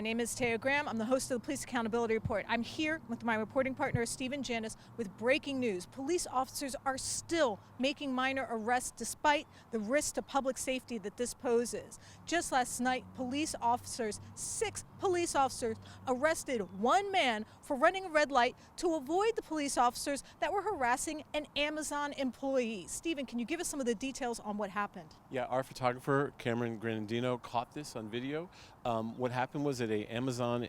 My name is Taya Graham. I'm the host of the Police Accountability Report. I'm here with my reporting partner, Stephen Janis, with breaking news. Police officers are still making minor arrests despite the risk to public safety that this poses. Just last night, six police officers arrested one man for running a red light to avoid the police officers that were harassing an Amazon employee. Stephen, can you give us some of the details on what happened? Yeah, our photographer, Cameron Granadino, caught this on video. What happened was that an Amazon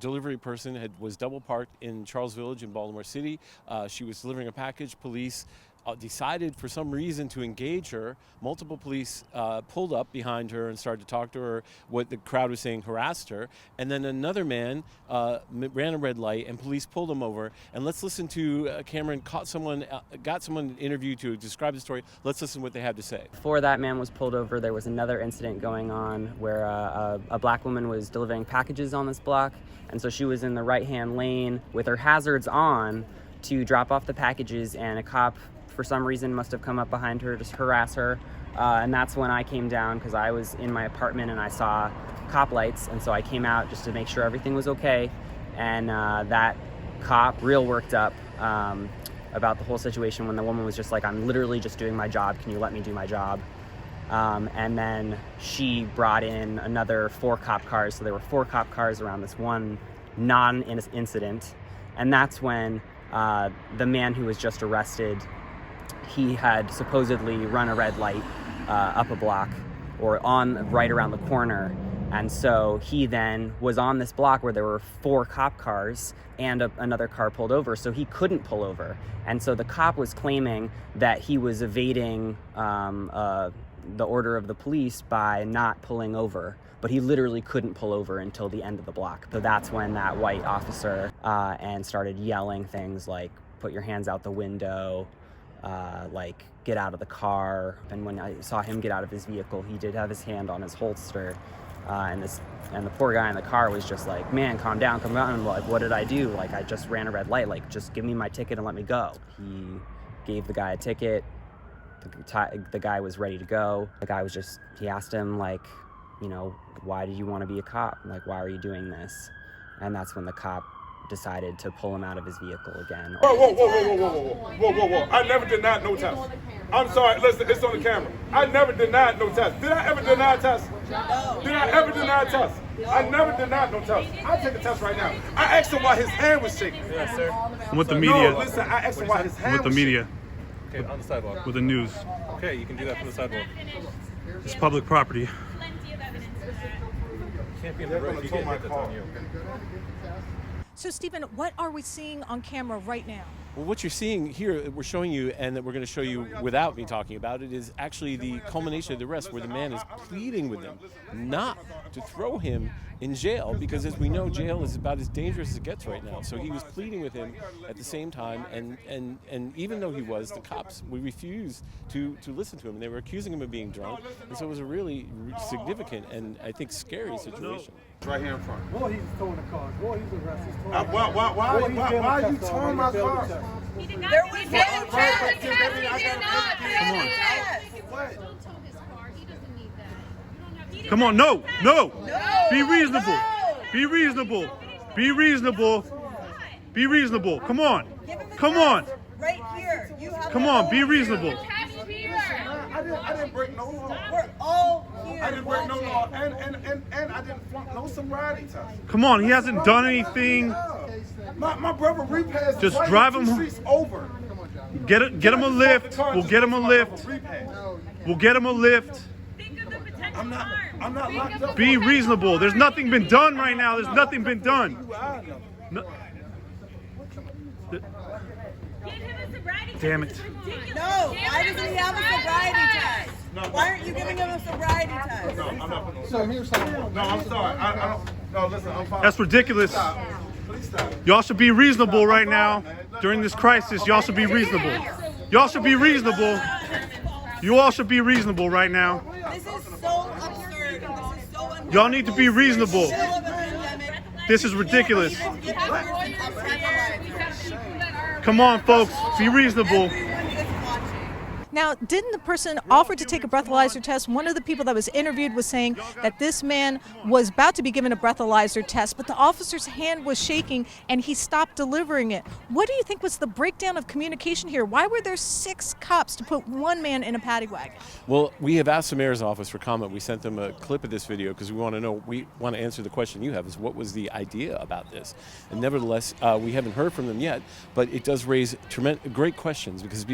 delivery person was double parked in Charles Village in Baltimore City. She was delivering a package. Police decided for some reason to engage her. Multiple police pulled up behind her and started to talk to her. What the crowd was saying harassed her. And then another man ran a red light and police pulled him over. And let's listen to Cameron got someone interviewed to describe the story. Let's listen to what they have to say. Before that man was pulled over, there was another incident going on where a black woman was delivering packages on this block. And so she was in the right-hand lane with her hazards on to drop off the packages, and a cop for some reason must have come up behind her to harass her, and that's when I came down because I was in my apartment and I saw cop lights, and so I came out just to make sure everything was okay. And that cop real worked up about the whole situation when the woman was just like, I'm literally just doing my job, can you let me do my job? And then she brought in another 4 cop cars, so there were 4 cop cars around this one non-incident, and that's when the man who was just arrested, he had supposedly run a red light up a block or right around the corner. And so he then was on this block where there were 4 cop cars and another car pulled over, so he couldn't pull over. And so the cop was claiming that he was evading the order of the police by not pulling over, but he literally couldn't pull over until the end of the block. So that's when that white officer and started yelling things like, put your hands out the window, like get out of the car. And when I saw him get out of his vehicle, he did have his hand on his holster, and the poor guy in the car was just like, man, calm down. And like, what did I do? Like, I just ran a red light, like just give me my ticket and let me go. He gave the guy a ticket. The guy was ready to go. The guy he asked him, like, you know, why did you want to be a cop? Like, why are you doing this? And that's when the cop decided to pull him out of his vehicle again. Whoa. I never denied no test. I'm sorry, listen, it's on the camera. I never denied no test. Did I ever deny a test? No. Did I ever deny a test? I never denied no test. I'll take a test right now. I asked him why his hand was shaking. Yes, sir. With the media. No, listen, I asked him why his hand With the was media. Okay, on the sidewalk. With the news. Okay, you can do that from the sidewalk. It's public property. You can't be in the road if you get hit, that's on you. So, Stephen, what are we seeing on camera right now? Well, what you're seeing here, we're showing you, and that we're going to show you without me talking about it, is actually the culmination of the arrest, where the man is pleading with them not to throw him in jail, because as we know, jail is about as dangerous as it gets right now. So he was pleading with him at the same time, and even though the cops, we refused to listen to him, and they were accusing him of being drunk, and so it was a really significant and I think scary situation. Right here in front. Boy, he's towing the car. Boy, he's arrested. Why are you towing my car? There was no challenge. He did not. Come on, no. Be reasonable. Be reasonable. Be reasonable. Be reasonable. Come on. Right here. Come on, be reasonable. I didn't break no law. We're all here. I didn't break no law, and I didn't flunk no sobriety test. Come on, he hasn't done anything. My brother repassed. Just drive him streets over. Get him a lift. We'll get him a lift. We'll get him a lift. I'm not locked up. Be reasonable. There's nothing been done right now. There's nothing been done. No. Damn it. No, why doesn't he have a sobriety test? Why aren't you giving him a sobriety test? No, I'm not. So here's something. No, I'm sorry. I don't. No, listen, I'm fine. That's ridiculous. Please stop. Y'all should be reasonable right now. During this crisis, y'all should be reasonable. Y'all should be reasonable. You all should be reasonable right now. This is so absurd. This is so unfair. Y'all need to be reasonable. Middle of a pandemic. This is ridiculous. You don't even give a person a breath of life. Come on, folks. Be reasonable. Everyone is watching. Now, didn't the person offer to take a breathalyzer test? One of the people that was interviewed was saying that this man was about to be given a breathalyzer test, but the officer's hand was shaking and he stopped delivering it. What do you think was the breakdown of communication here? Why were there 6 cops to put one man in a paddy wagon? Well, we have asked the mayor's office for comment. We sent them a clip of this video because we want to know, we want to answer the question you have, is what was the idea about this? And nevertheless, we haven't heard from them yet, but it does raise great questions because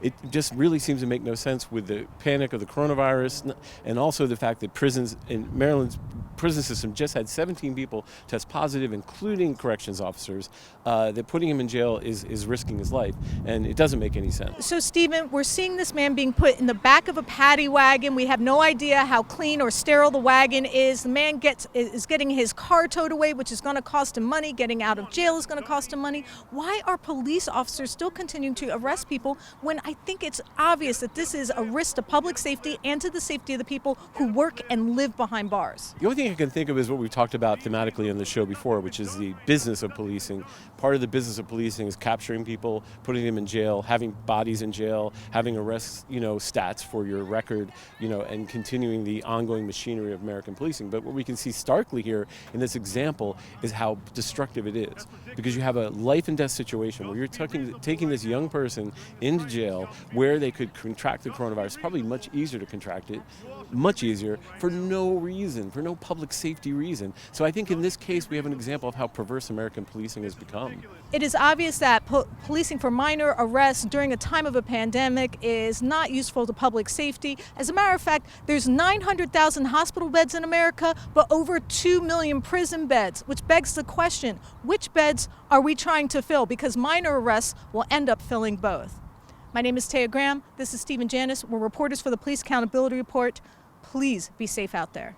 it just really seems to make no sense with the panic of the coronavirus and also the fact that prisons in Maryland's prison system just had 17 people test positive, including corrections officers, that putting him in jail is risking his life, and it doesn't make any sense. So, Stephen, we're seeing this man being put in the back of a paddy wagon. We have no idea how clean or sterile the wagon is. The man is getting his car towed away, which is going to cost him money. Getting out of jail is going to cost him money. Why are police officers still continuing to arrest people when I think it's obvious that this is a risk to public safety and to the safety of the people who work and live behind bars? The only thing I can think of is what we've talked about thematically on the show before, which is the business of policing. Part of the business of policing is capturing people, putting them in jail, having bodies in jail, having arrests, stats for your record, and continuing the ongoing machinery of American policing. But what we can see starkly here in this example is how destructive it is, because you have a life and death situation where you're taking this young person into jail where they could contract the coronavirus, probably much easier to contract it, much easier, for no reason, for no public safety reason. So I think in this case we have an example of how perverse American policing has become. It is obvious that policing for minor arrests during a time of a pandemic is not useful to public safety. As a matter of fact, there's 900,000 hospital beds in America, but over 2 million prison beds, which begs the question, which beds are we trying to fill? Because minor arrests will end up filling both. My name is Taya Graham. This is Stephen Janis. We're reporters for the Police Accountability Report. Please be safe out there.